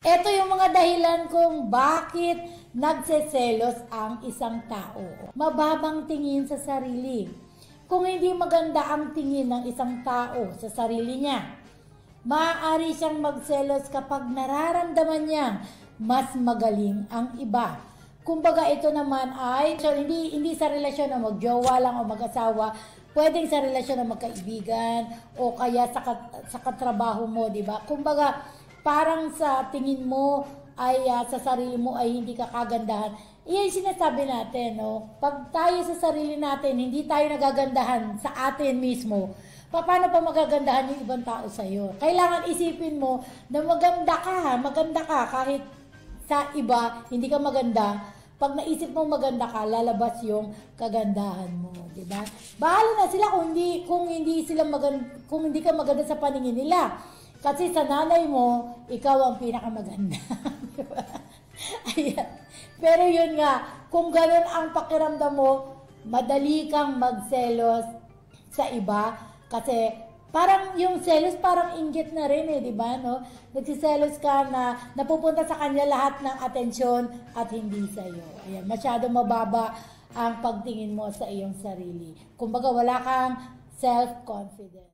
Ito yung mga dahilan kung bakit nagseselos ang isang tao. Mababang tingin sa sarili. Kung hindi maganda ang tingin ng isang tao sa sarili niya, maaari siyang magselos kapag nararamdaman niyang mas magaling ang iba. Kumbaga ito naman ay hindi sa relasyon na magjowa lang o mag-asawa, pwedeng sa relasyon na magkaibigan o kaya sa katrabaho mo, di ba? Kumbaga parang sa tingin mo ay sa sarili mo ay hindi ka kagandahan. Iyan sinasabi natin, no? Pag tayo sa sarili natin, hindi tayo nagagandahan sa atin mismo, paano pa magagandahan yung ibang tao sa'yo? Kailangan isipin mo na maganda ka kahit sa iba, hindi ka maganda. Pag naisip mo maganda ka, lalabas yung kagandahan mo, di ba? Bahala na sila kung hindi ka maganda sa paningin nila. Kasi sa nanay mo, ikaw ang pinakamaganda. Diba? Ayan. Pero yun nga, kung ganun ang pakiramdam mo, madali kang magselos sa iba. Kasi parang yung selos parang inggit na rin di ba? No? Nagsiselos ka na napupunta sa kanya lahat ng atensyon at hindi sa iyo. Ayan, masyado mababa ang pagtingin mo sa iyong sarili. Kumbaga wala kang self-confidence.